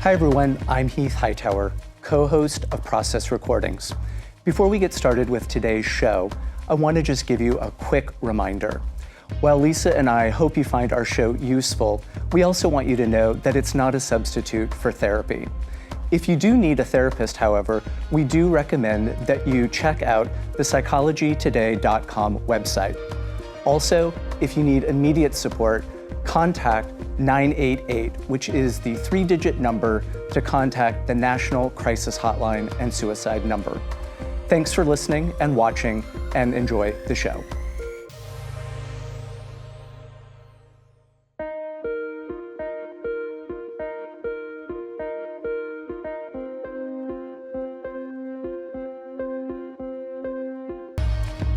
Hi everyone, I'm Heath Hightower, co-host of Process Recordings. Before we get started with today's show, I want to just give you a quick reminder. While Lisa and I hope you find our show useful, we also want you to know that it's not a substitute for therapy. If you do need a therapist, however, we do recommend that you check out the psychologytoday.com website. Also, if you need immediate support, contact 988, which is the 3-digit number to contact the National Crisis Hotline and Suicide number. Thanks for listening and watching, and enjoy the show.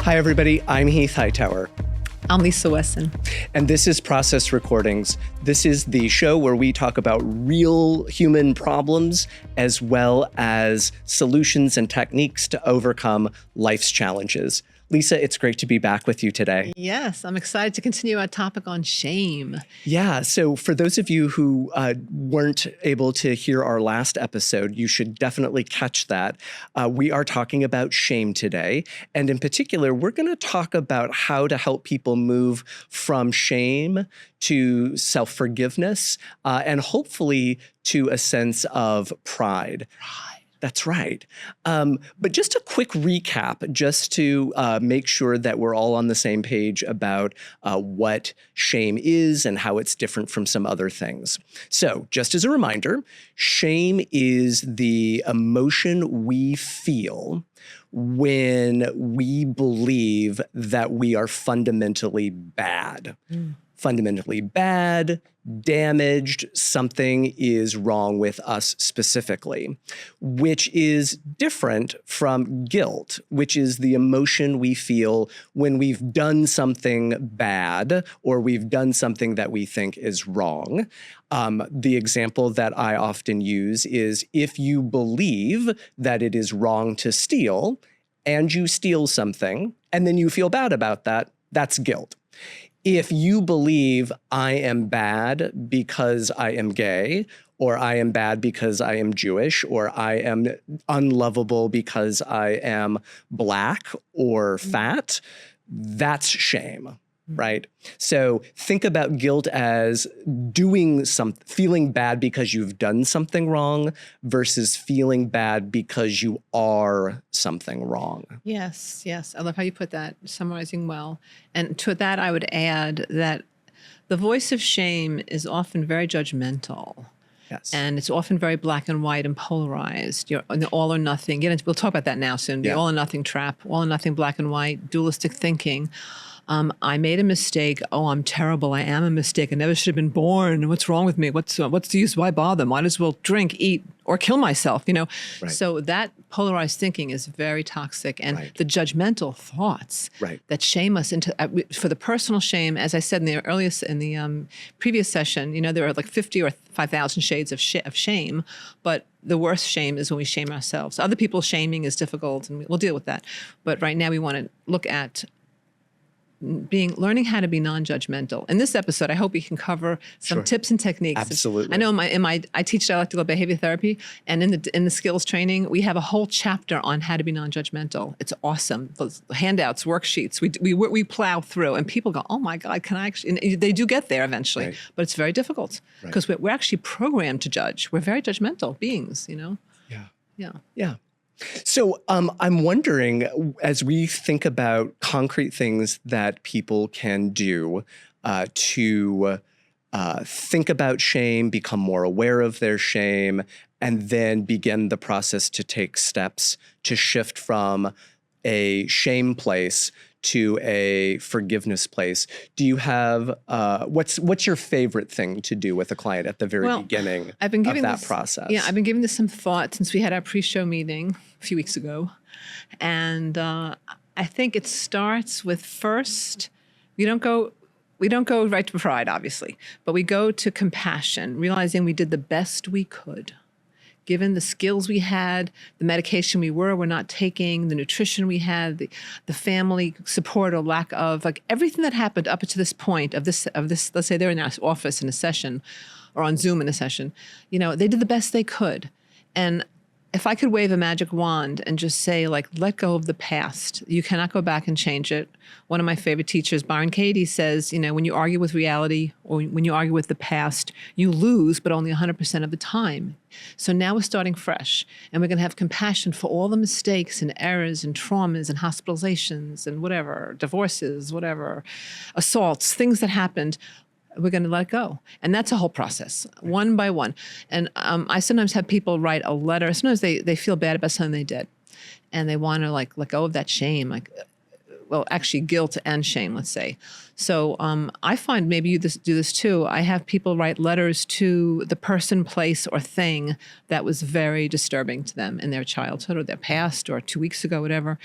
Hi everybody, I'm Heath Hightower. I'm Lisa Wessan. And this is Process Recordings. This is the show where we talk about real human problems as well as solutions and techniques to overcome life's challenges. Lisa, it's great to be back with you today. Yes, I'm excited to continue our topic on shame. Yeah, so for those of you who weren't able to hear our last episode, you should definitely catch that. We are talking about shame today. And in particular, we're going to talk about how to help people move from shame to self-forgiveness and hopefully to a sense of pride. That's right. But just a quick recap, just to make sure that we're all on the same page about what shame is and how it's different from some other things. So just as a reminder, shame is the emotion we feel when we believe that we are fundamentally bad. Fundamentally bad, damaged, something is wrong with us specifically, which is different from guilt, which is the emotion we feel when we've done something bad or we've done something that we think is wrong. The example that I often use is if you believe that it is wrong to steal and you steal something and then you feel bad about that, that's guilt. If you believe I am bad because I am gay, or I am bad because I am Jewish, or I am unlovable because I am Black or fat, that's shame, right? So think about guilt as doing something, feeling bad because you've done something wrong versus feeling bad because you are something wrong. Yes, yes. I love how you put that, summarizing well. And to that, I would add that the voice of shame is often very judgmental. Yes. And it's often very black and white and polarized. You're in the all or nothing. We'll talk about that now soon. The all or nothing trap, all or nothing, black and white, dualistic thinking. I made a mistake. Oh, I'm terrible. I am a mistake. I never should have been born. What's wrong with me? What's the use? Why bother? Might as well drink, eat, or kill myself, Right. So that polarized thinking is very toxic. And the judgmental thoughts that shame us into, for the personal shame, as I said in the previous session, there are like 50 or 5,000 shades of shame, but the worst shame is when we shame ourselves. Other people's shaming is difficult, and we'll deal with that. But right now we want to look at learning how to be non-judgmental. In this episode, I hope we can cover some tips and techniques. Absolutely. I know I teach dialectical behavior therapy, and in the skills training, we have a whole chapter on how to be non-judgmental. It's awesome. Those handouts, worksheets, we plow through, and people go, "Oh my God, can I actually?" And they do get there eventually, but it's very difficult because we're actually programmed to judge. We're very judgmental beings, Yeah. So I'm wondering, as we think about concrete things that people can do to think about shame, become more aware of their shame, and then begin the process to take steps to shift from a shame place to a forgiveness place. Do you have, what's your favorite thing to do with a client at the very beginning of that process? Yeah, I've been giving this some thought since we had our pre-show meeting a few weeks ago. And I think it starts with first, we don't go right to pride, obviously, but we go to compassion, realizing we did the best we could. Given the skills we had, the medication we were not taking, the nutrition we had, the family support or lack of, like everything that happened up to this point of this, let's say they're in our office in a session, or on Zoom in a session, they did the best they could. And if I could wave a magic wand and just say, like, let go of the past, you cannot go back and change it. One of my favorite teachers, Byron Katie, says, when you argue with reality or when you argue with the past, you lose, but only 100% of the time. So now we're starting fresh, and we're going to have compassion for all the mistakes and errors and traumas and hospitalizations and whatever, divorces, whatever, assaults, things that happened. We're going to let it go. And that's a whole process, one by one. And I sometimes have people write a letter. Sometimes they feel bad about something they did, and they want to let go of that shame, actually guilt and shame, let's say. So I find, maybe you do this too, I have people write letters to the person, place, or thing that was very disturbing to them in their childhood or their past or 2 weeks ago, whatever.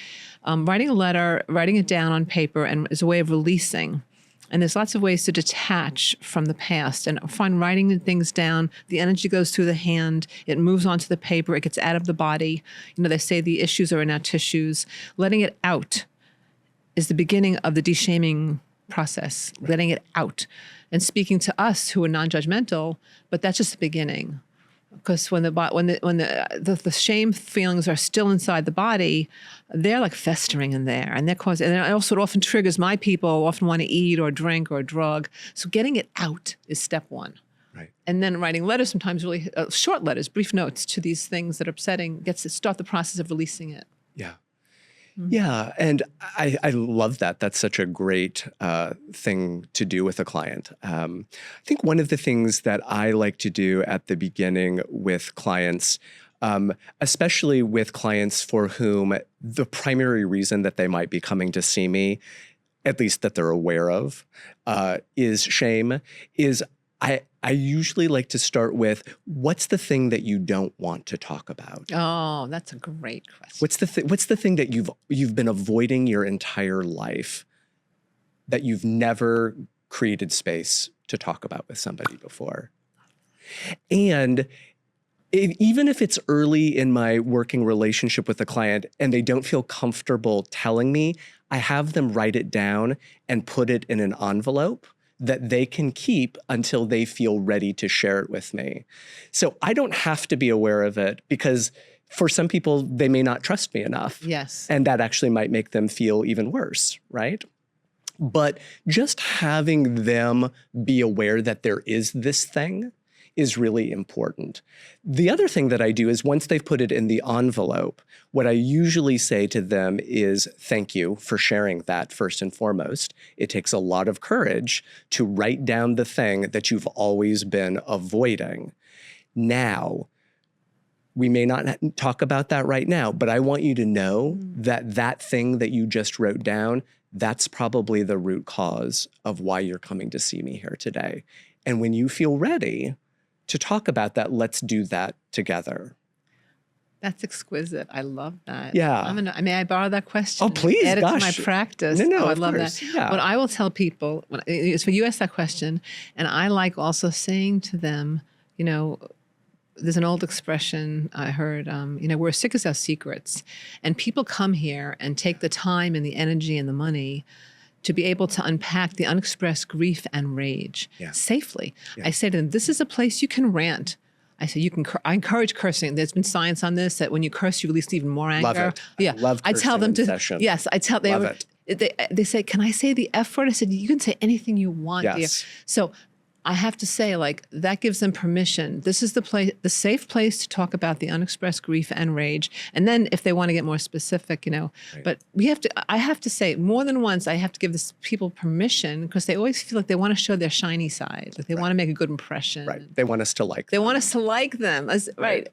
Writing a letter, writing it down on paper, and is a way of releasing. And there's lots of ways to detach from the past. And I find writing things down, the energy goes through the hand, it moves onto the paper, it gets out of the body. They say the issues are in our tissues. Letting it out is the beginning of the de-shaming process, letting it out. And speaking to us who are non-judgmental, but that's just the beginning. Because when the shame feelings are still inside the body, they're like festering in there, and they're causing. And also, it often triggers my people often want to eat or drink or drug. So getting it out is step one. Right. And then writing letters, sometimes really short letters, brief notes to these things that are upsetting, gets to start the process of releasing it. Yeah. Yeah, and I love that. That's such a great thing to do with a client. I think one of the things that I like to do at the beginning with clients, especially with clients for whom the primary reason that they might be coming to see me, at least that they're aware of, is shame, is I usually like to start with, what's the thing that you don't want to talk about? Oh, that's a great question. What's the thing that you've been avoiding your entire life that you've never created space to talk about with somebody before? And even if it's early in my working relationship with a client and they don't feel comfortable telling me, I have them write it down and put it in an envelope that they can keep until they feel ready to share it with me. So I don't have to be aware of it, because for some people, they may not trust me enough. Yes. And that actually might make them feel even worse, right? But just having them be aware that there is this thing is really important. The other thing that I do is, once they've put it in the envelope, what I usually say to them is, thank you for sharing that first and foremost. It takes a lot of courage to write down the thing that you've always been avoiding. Now, we may not talk about that right now, but I want you to know that that thing that you just wrote down, that's probably the root cause of why you're coming to see me here today. And when you feel ready to talk about that, let's do that together. That's exquisite. I love that. Yeah. May I borrow that question? Oh, please. Add it Gosh. to my practice. No, I love course. that. Yeah. What I will tell people, is when you ask that question, and I like also saying to them, there's an old expression I heard, we're as sick as our secrets. And people come here and take the time and the energy and the money to be able to unpack the unexpressed grief and rage safely. Yeah. I say to them, this is a place you can rant. I say, I encourage cursing. There's been science on this, that when you curse, you release even more anger. Love it. Yeah. I love cursing I tell them to, session. yes, they say, can I say the F word? I said, you can say anything you want, dear. So I have to say, that gives them permission. This is the safe place to talk about the unexpressed grief and rage. And then if they want to get more specific, right. But I have to say, more than once, I have to give people permission, because they always feel like they want to show their shiny side. Like they want to make a good impression. Right. They want us to like them. They want us to like them. Right.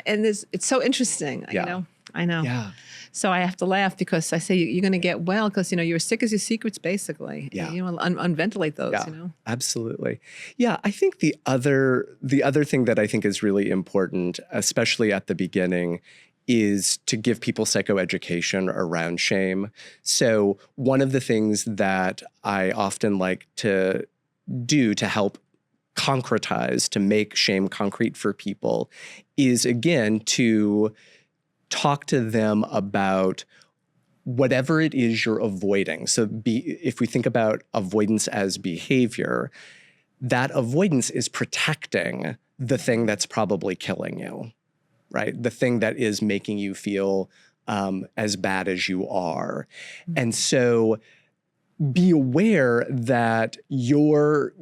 And it's so interesting, I know. Yeah. So I have to laugh, because I say, you're going to get well, because, you're as sick as your secrets, basically. Yeah. Unventilate those, Absolutely. Yeah. I think the other thing that I think is really important, especially at the beginning, is to give people psychoeducation around shame. So one of the things that I often like to do to help concretize, to make shame concrete for people, is, again, to talk to them about whatever it is you're avoiding. So if we think about avoidance as behavior, that avoidance is protecting the thing that's probably killing you, right? The thing that is making you feel as bad as you are. And so be aware that your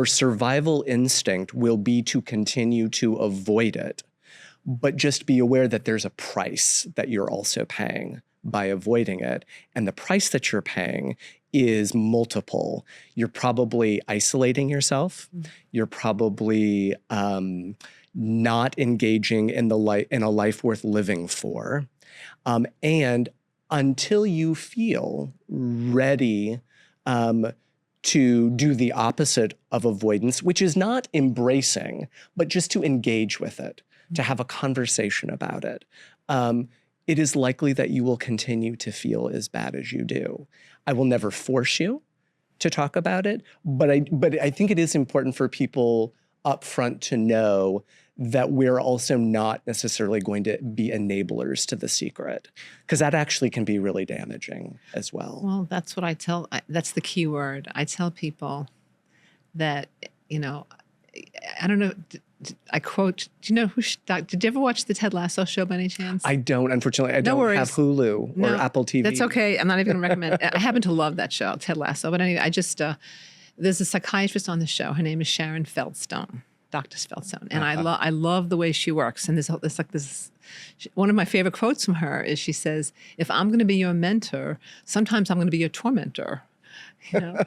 survival instinct will be to continue to avoid it, but just be aware that there's a price that you're also paying by avoiding it. And the price that you're paying is multiple. You're probably isolating yourself. You're probably not engaging in a life worth living for. And until you feel ready to do the opposite of avoidance, which is not embracing, but just to engage with it, to have a conversation about it, it is likely that you will continue to feel as bad as you do. I will never force you to talk about it, but I think it is important for people up front to know that we're also not necessarily going to be enablers to the secret, because that actually can be really damaging as well. Well, that's what I tell, that's the key word. I tell people that, you know, I don't know, I quote, do you know did you ever watch the Ted Lasso show by any chance? I don't, unfortunately. I don't have Hulu or Apple TV. That's okay. I'm not even going to recommend it. I happen to love that show, Ted Lasso. But anyway, I just, there's a psychiatrist on the show. Her name is Sharon Feldstone. Dr. Feldstone. And I love the way she works. And there's like this, one of my favorite quotes from her is she says, if I'm going to be your mentor, sometimes I'm going to be your tormentor. You know?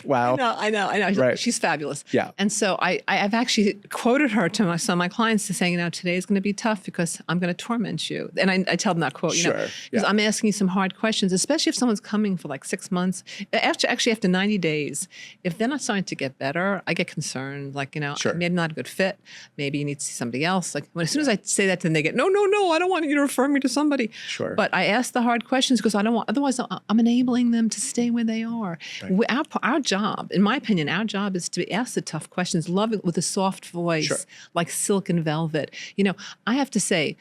Wow. I know. Right. She's fabulous. Yeah. And so I've actually quoted her to some of my clients to saying, you know, today is going to be tough because I'm going to torment you. And I tell them that quote, you know, because I'm asking you some hard questions, especially if someone's coming for like 6 months. Actually, after 90 days, if they're not starting to get better, I get concerned. Like, you know, maybe not a good fit. Maybe you need to see somebody else. Like, as soon as I say that to them, they get, no, I don't want you to refer me to somebody. Sure. But I ask the hard questions because I don't want, otherwise I'm enabling them to stay where they are. Right. Our job, in my opinion, our job is to ask the tough questions, love it with a soft voice, like silk and velvet. You know, I have to say,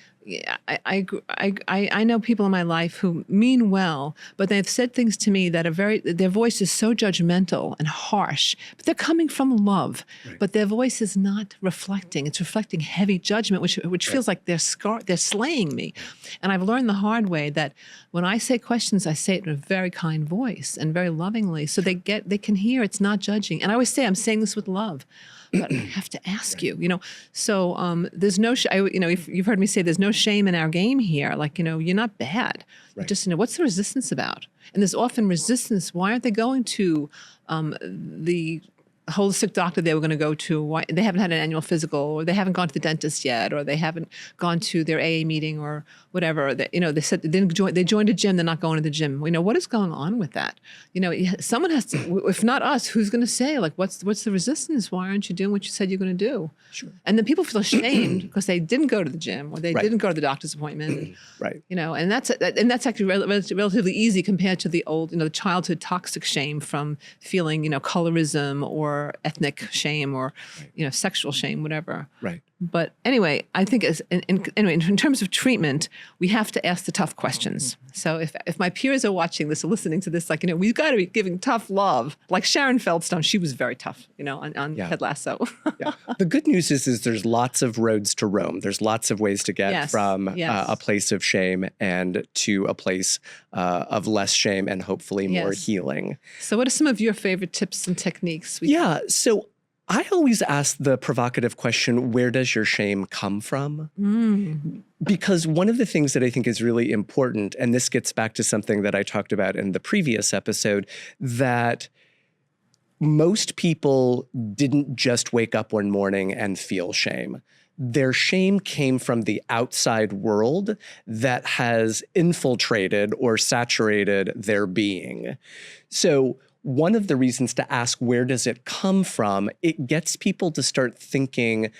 I know people in my life who mean well, but they've said things to me that are their voice is so judgmental and harsh, but they're coming from love, but their voice is not reflecting. It's reflecting heavy judgment, which feels like they're slaying me. And I've learned the hard way that when I say questions, I say it in a very kind voice and very lovingly, so they can hear it's not judging. And I always say, I'm saying this with love. But I have to ask you, you know. So there's no, you know, if you've heard me say, there's no shame in our game here. Like, you know, you're not bad. Just, you know, what's the resistance about? And there's often resistance. Why aren't they going to the holistic doctor they were going to go to? Why they haven't had an annual physical, or they haven't gone to the dentist yet, or they haven't gone to their AA meeting or whatever. You know, they said they joined a gym, they're not going to the gym. You know, what is going on with that? You know, someone has to, if not us, who's going to say, like, what's the resistance? Why aren't you doing what you said you're going to do? Sure. And then people feel ashamed because they didn't go to the gym, or they didn't go to the doctor's appointment. You know, and that's actually relatively easy compared to the old, you know, the childhood toxic shame from feeling, you know, colorism or ethnic shame or, you know, sexual shame, whatever. But anyway, I think in terms of treatment, we have to ask the tough questions. So if my peers are watching this or listening to this, like, you know, we've got to be giving tough love. Like Sharon Feldstone, she was very tough, you know, on Ted Lasso. The good news is there's lots of roads to Rome. There's lots of ways to get from a place of shame and to a place of less shame and hopefully more healing. So what are some of your favorite tips and techniques? So I always ask the provocative question, where does your shame come from? Because one of the things that I think is really important, and this gets back to something that I talked about in the previous episode, that most people didn't just wake up one morning and feel shame. Their shame came from the outside world that has infiltrated or saturated their being. So one of the reasons to ask, where does it come from? It gets people to start thinking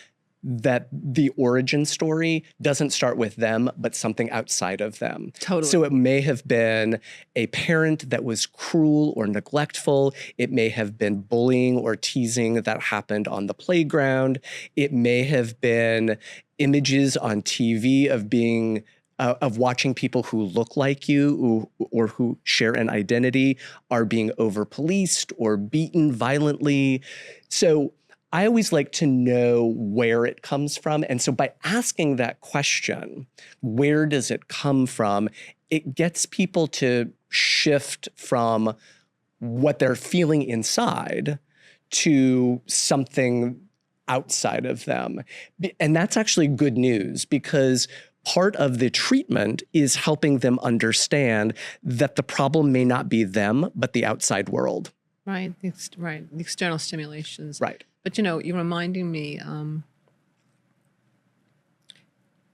that the origin story doesn't start with them, but something outside of them. Totally. So it may have been a parent that was cruel or neglectful. It may have been bullying or teasing that happened on the playground. It may have been images on TV of watching people who look like you or who share an identity are being over-policed or beaten violently. So I always like to know where it comes from. And so by asking that question, where does it come from? It gets people to shift from what they're feeling inside to something outside of them. And that's actually good news, because part of the treatment is helping them understand that the problem may not be them, but the outside world. Right, the external stimulations. Right. But you're reminding me,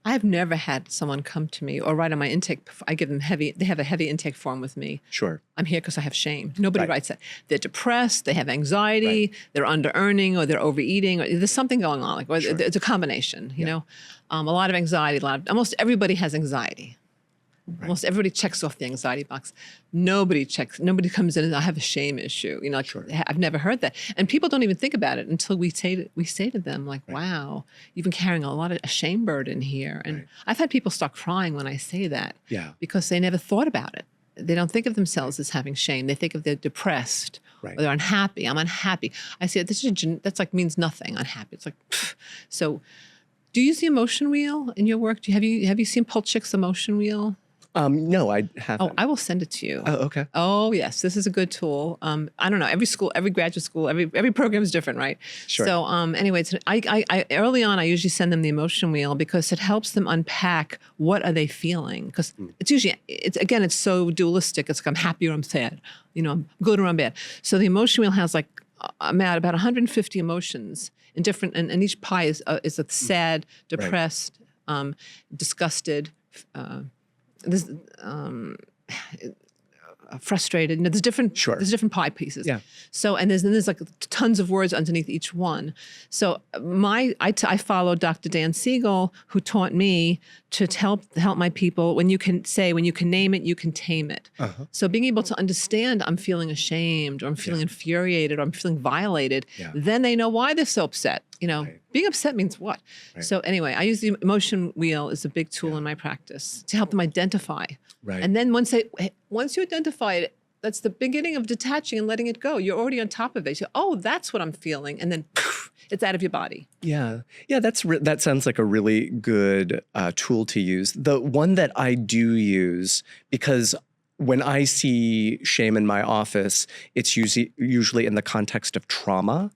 I've never had someone come to me or write on my intake. I give them they have a heavy intake form with me. Sure. I'm here because I have shame. Nobody Right. writes that. They're depressed, they have anxiety, they're under-earning, or they're overeating, or there's something going on. Or it's a combination, you know. A lot of anxiety, almost everybody has anxiety. Almost everybody checks off the anxiety box. Nobody comes in and I have a shame issue. I've never heard that. And people don't even think about it until we say to them, like, wow, you've been carrying a lot of a shame burden here. And I've had people start crying when I say that, because they never thought about it. They don't think of themselves as having shame. They think of they're depressed or they're unhappy. I'm unhappy. I say that's like means nothing. Unhappy. It's like, pfft. So do you use the emotion wheel in your work? Have you seen Polchik's emotion wheel? No, I haven't. Oh, I will send it to you. Oh, okay. Oh, yes. This is a good tool. I don't know. Every school, every graduate school, every program is different, right? Sure. So, anyways, I early on, I usually send them the emotion wheel because it helps them unpack what are they feeling. Because it's so dualistic. It's like I'm happy or I'm sad. I'm good or I'm bad. So the emotion wheel has like about 150 emotions in different, and each pie is a sad, depressed, disgusted. This frustrated. There's different. Sure. There's different pie pieces. Yeah. So and there's like tons of words underneath each one. So I follow Dr. Dan Siegel, who taught me to help my people. When you can name it, you can tame it. Uh-huh. So being able to understand, I'm feeling ashamed, or I'm feeling infuriated, or I'm feeling violated. Yeah. Then they know why they're so upset. Right. Being upset means what? Right. So anyway, I use the emotion wheel as a big tool in my practice to help them identify. Right. And then once you identify it, that's the beginning of detaching and letting it go. You're already on top of it. So, oh, that's what I'm feeling. And then poof, it's out of your body. Yeah. Yeah, that sounds like a really good tool to use. The one that I do use, because when I see shame in my office, it's usually in the context of trauma.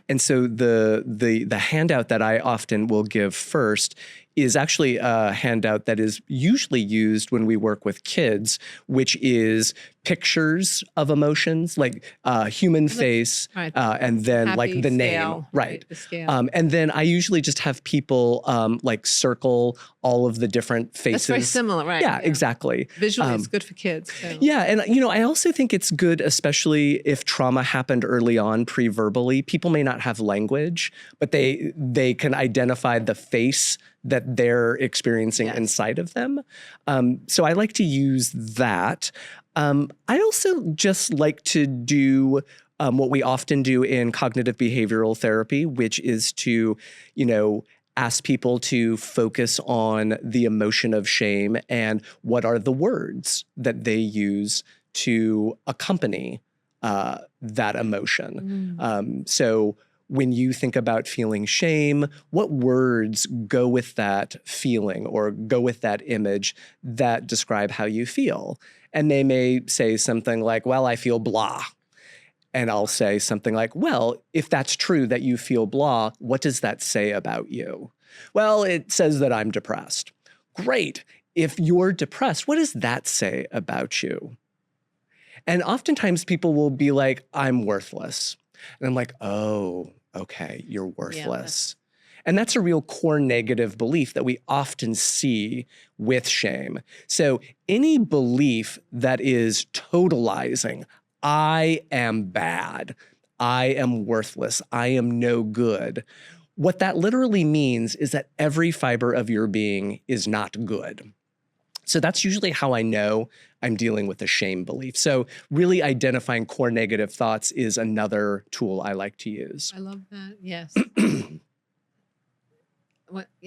And so the handout that I often will give first is actually a handout that is usually used when we work with kids, which is pictures of emotions, like human face, and then happy, like the scale, name. Right. The scale. And then I usually just have people like circle all of the different faces. That's very similar, right? Yeah, exactly. Visually, it's good for kids. So. Yeah, and I also think it's good, especially if trauma happened early on, pre-verbally. People may not have language, but they can identify the face that they're experiencing inside of them. So I like to use that. I also just like to do what we often do in cognitive behavioral therapy, which is to, ask people to focus on the emotion of shame and what are the words that they use to accompany that emotion. So when you think about feeling shame, what words go with that feeling or go with that image that describe how you feel? And they may say something like, well, I feel blah. And I'll say something like, well, if that's true that you feel blah, what does that say about you? Well, it says that I'm depressed. Great. If you're depressed, what does that say about you? And oftentimes people will be like, I'm worthless. And I'm like, oh, okay, you're worthless. And that's a real core negative belief that we often see with shame. So any belief that is totalizing, I am bad, I am worthless, I am no good, what that literally means is that every fiber of your being is not good. So that's usually how I know I'm dealing with a shame belief. So really identifying core negative thoughts is another tool I like to use. I love that. Yes.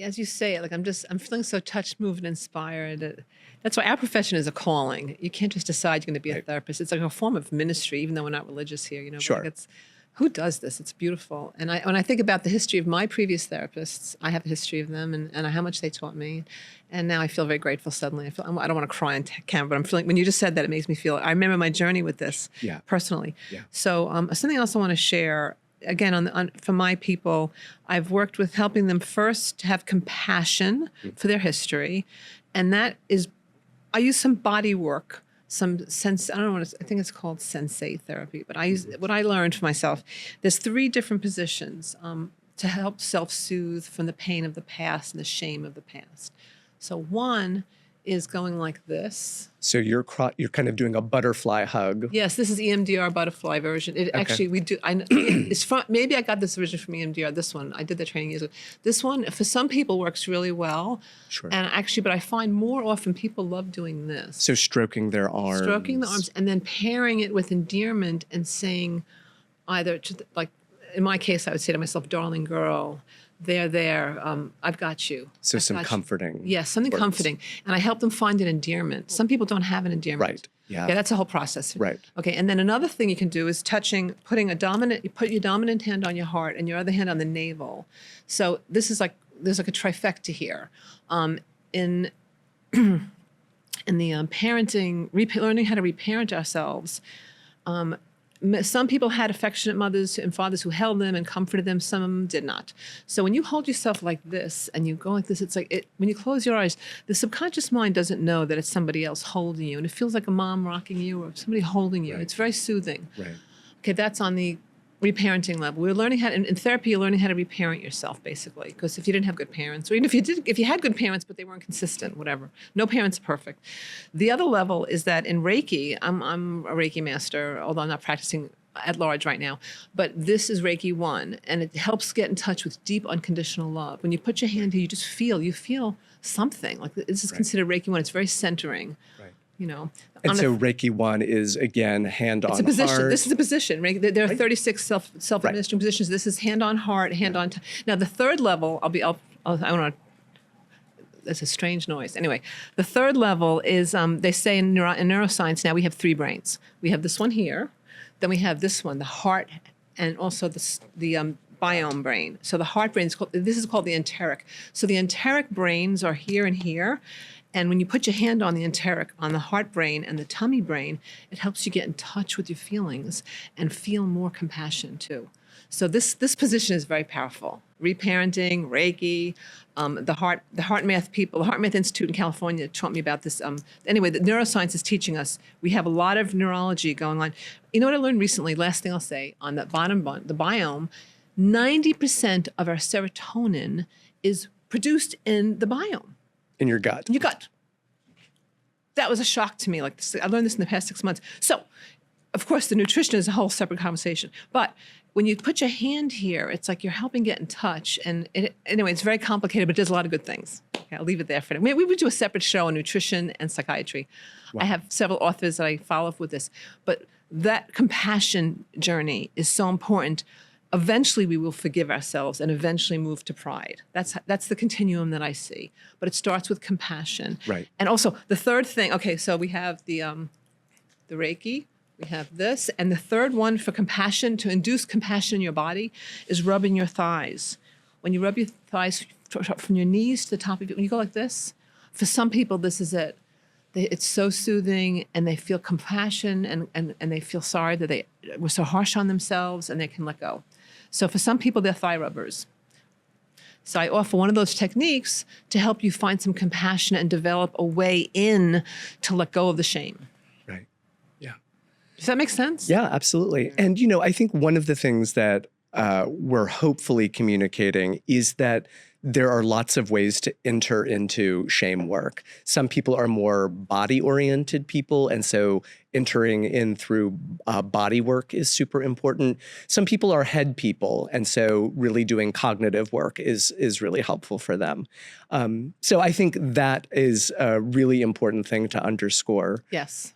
As you say it, like I'm feeling so touched, moved, and inspired. That's why our profession is a calling. You can't just decide you're going to be a therapist. It's like a form of ministry, even though we're not religious here. Sure. Like who does this? It's beautiful. And when I think about the history of my previous therapists, I have a history of them and how much they taught me. And now I feel very grateful suddenly. I don't want to cry on camera, but I'm feeling, when you just said that, it makes me feel, I remember my journey with this personally. Yeah. So something else I want to share, again, for my people, I've worked with helping them first to have compassion for their history. And that is, I use some body work, some sense, I don't know what I think it's called sensate therapy, but I use what I learned for myself. There's 3 different positions to help self-soothe from the pain of the past and the shame of the past. So one is going like this. So you're kind of doing a butterfly hug. Yes, this is EMDR butterfly version. Actually, we do. It's from, maybe I got this originally from EMDR. This one, I did the training years ago. This one, for some people, works really well. Sure. And actually, but I find more often people love doing this. So stroking their arms. Stroking the arms, and then pairing it with endearment and saying, either to like, in my case, I would say to myself, "Darling girl." There, I've got you. So some comforting. Yes, something words. Comforting. And I help them find an endearment. Some people don't have an endearment. Right. Yeah. Yeah, that's a whole process. Right. Okay, and then another thing you can do is you put your dominant hand on your heart and your other hand on the navel. So this is there's like a trifecta here. In the parenting, learning how to reparent ourselves, some people had affectionate mothers and fathers who held them and comforted them. Some of them did not. So when you hold yourself like this and you go like this, it's like when you close your eyes, the subconscious mind doesn't know that it's somebody else holding you. And it feels like a mom rocking you or somebody holding you. Right. It's very soothing. Right. Okay, that's on the reparenting level. We're learning how to, in therapy, you're learning how to reparent yourself, basically. Because if you didn't have good parents, or even if you had good parents, but they weren't consistent, whatever. No parents are perfect. The other level is that in Reiki, I'm a Reiki master, although I'm not practicing at large right now, but this is Reiki 1, and it helps get in touch with deep unconditional love. When you put your hand here, you feel something. Like this is considered Reiki 1. It's very centering. Right. You know, and so Reiki 1 is, again, hand on heart. It's a position. This is a position. There are 36 self-administering positions. This is hand on heart, hand on. Now, the third level, I want to. That's a strange noise. Anyway, the third level is they say in neuroscience now we have 3 brains. We have this one here, then we have this one, the heart, and also the biome brain. So the heart brain this is called the enteric. So the enteric brains are here and here. And when you put your hand on the enteric, on the heart brain and the tummy brain, it helps you get in touch with your feelings and feel more compassion too. So this position is very powerful. Reparenting, Reiki, the Heart Math people, the Heart Math Institute in California taught me about this. Anyway, the neuroscience is teaching us. We have a lot of neurology going on. You know what I learned recently? Last thing I'll say on the bottom one, the biome, 90% of our serotonin is produced in the biome. In your gut. In your gut. That was a shock to me. Like I learned this in the past 6 months. So, of course, the nutrition is a whole separate conversation. But when you put your hand here, it's like you're helping get in touch. And anyway, it's very complicated, but it does a lot of good things. Okay, I'll leave it there for now. We would do a separate show on nutrition and psychiatry. Wow. I have several authors that I follow up with this. But that compassion journey is so important. Eventually, we will forgive ourselves and eventually move to pride. That's the continuum that I see. But it starts with compassion. Right. And also, the third thing, okay, so we have the Reiki, we have this, and the third one for compassion, to induce compassion in your body, is rubbing your thighs. When you rub your thighs from your knees to the top of your, when you go like this, for some people, this is it. It's so soothing, and they feel compassion, and they feel sorry that they were so harsh on themselves, and they can let go. So for some people, they're thigh rubbers. So I offer one of those techniques to help you find some compassion and develop a way in to let go of the shame. Right. Yeah. Does that make sense? Yeah, absolutely. And, I think one of the things that we're hopefully communicating is that there are lots of ways to enter into shame work. Some people are more body-oriented people, and so entering in through body work is super important. Some people are head people, and so really doing cognitive work is really helpful for them. So I think that is a really important thing to underscore. Yes.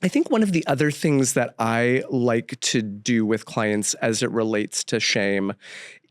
I think one of the other things that I like to do with clients as it relates to shame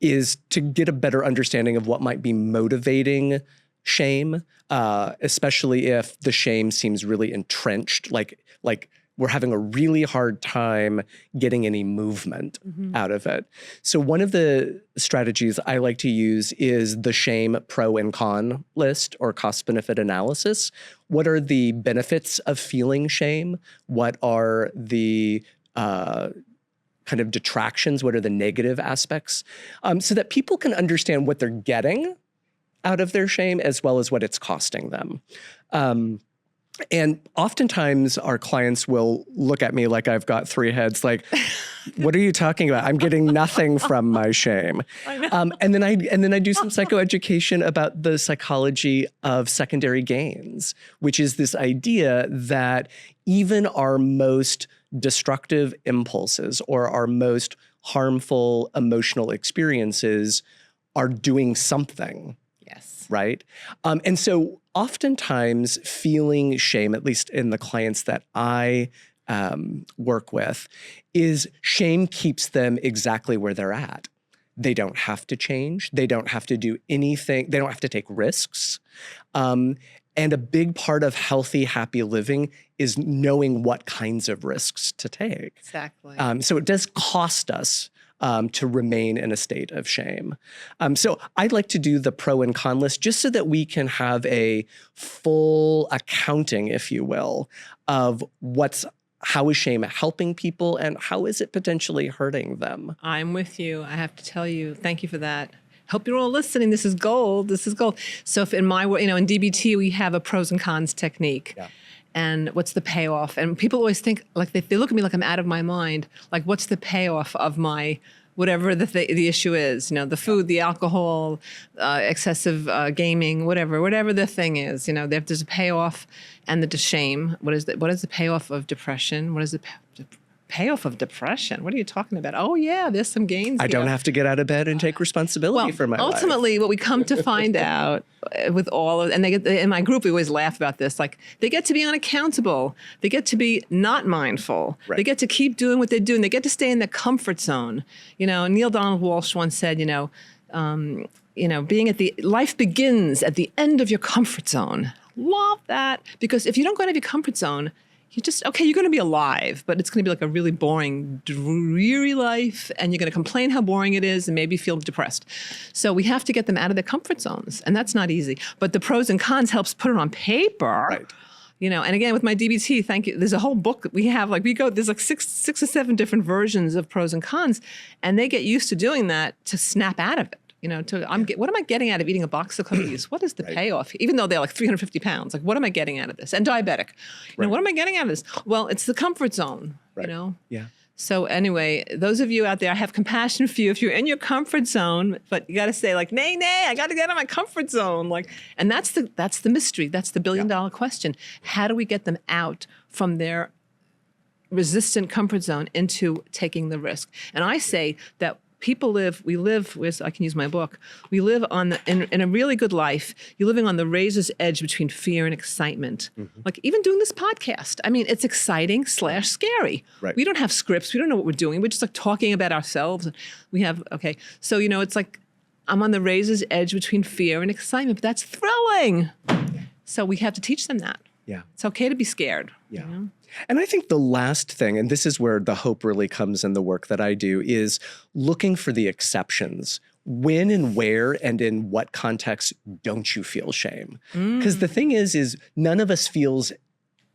is to get a better understanding of what might be motivating shame, especially if the shame seems really entrenched, like we're having a really hard time getting any movement out of it. So one of the strategies I like to use is the shame pro and con list, or cost-benefit analysis. What are the benefits of feeling shame? What are the kind of detractions? What are the negative aspects? So that people can understand what they're getting out of their shame as well as what it's costing them. And oftentimes our clients will look at me like I've got three heads, like, what are you talking about? I'm getting nothing from my shame. And then I do some psychoeducation about the psychology of secondary gains, which is this idea that even our most destructive impulses or our most harmful emotional experiences are doing something. Yes. Right? And so oftentimes feeling shame, at least in the clients that I work with, is shame keeps them exactly where they're at. They don't have to change. They don't have to do anything. They don't have to take risks. And a big part of healthy, happy living is knowing what kinds of risks to take. Exactly. So it does cost us to remain in a state of shame. So I'd like to do the pro and con list just so that we can have a full accounting, if you will, of how is shame helping people and how is it potentially hurting them. I'm with you. I have to tell you, thank you for that. Hope you're all listening. This is gold. This is gold. So if in my, in DBT, we have a pros and cons technique. Yeah. And what's the payoff? And people always think, like, they look at me like I'm out of my mind. Like, what's the payoff of my whatever the issue is? The food, the alcohol, excessive gaming, whatever the thing is. There's a payoff, and the shame. What is the payoff of depression? What is the payoff of depression? What are you talking about? Oh yeah, there's some gains. I don't have to get out of bed and take responsibility for my life. Ultimately, what we come to find out with all of, and in my group, we always laugh about this, like, they get to be unaccountable. They get to be not mindful. Right. They get to keep doing what they're doing. They get to stay in their comfort zone. Neil Donald Walsh once said, life begins at the end of your comfort zone. Love that. Because if you don't go out of your comfort zone, you're going to be alive, but it's going to be like a really boring, dreary life, and you're going to complain how boring it is and maybe feel depressed. So we have to get them out of their comfort zones, and that's not easy. But the pros and cons helps put it on paper. Right. And again, with my DBT, thank you. There's a whole book that we have, there's like six or seven different versions of pros and cons, and they get used to doing that to snap out of it. What am I getting out of eating a box of cookies? What is the payoff? Even though they're like 350 pounds, like, what am I getting out of this? And diabetic, what am I getting out of this? Well, it's the comfort zone, Yeah. So anyway, those of you out there, I have compassion for you. If you're in your comfort zone, but you got to say, like, nay, I got to get out of my comfort zone. And that's the mystery. That's the billion-dollar question. How do we get them out from their resistant comfort zone into taking the risk? And I say that we live, I can use my book, we live in a really good life. You're living on the razor's edge between fear and excitement. Mm-hmm. Like, even doing this podcast, it's exciting / scary. Right. We don't have scripts. We don't know what we're doing. We're just like talking about ourselves. So, it's like I'm on the razor's edge between fear and excitement, but that's thrilling. So we have to teach them that. Yeah. It's okay to be scared. Yeah. And I think the last thing, and this is where the hope really comes in the work that I do, is looking for the exceptions. When and where and in what context don't you feel shame? Because the thing is none of us feels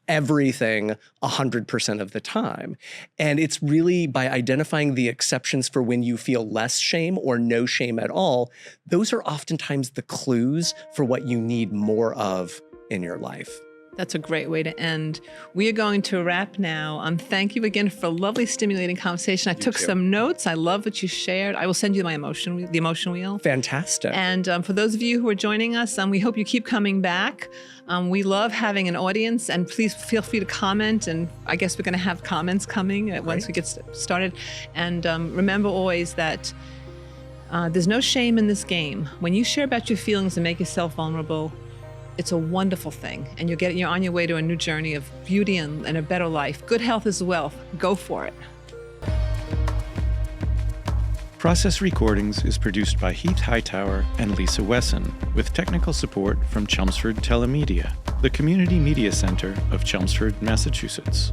everything 100% of the time. And it's really by identifying the exceptions for when you feel less shame or no shame at all, those are oftentimes the clues for what you need more of in your life. That's a great way to end. We are going to wrap now. Thank you again for a lovely, stimulating conversation. I took some notes. I love what you shared. I will send you the emotion wheel. Fantastic. And for those of you who are joining us, we hope you keep coming back. We love having an audience, and please feel free to comment. And I guess we're going to have comments coming once we get started. And remember always that there's no shame in this game. When you share about your feelings and make yourself vulnerable, it's a wonderful thing, and you're on your way to a new journey of beauty and a better life. Good health is wealth. Go for it. Process Recordings is produced by Heath Hightower and Lisa Wessan, with technical support from Chelmsford TeleMedia, the community media center of Chelmsford, Massachusetts.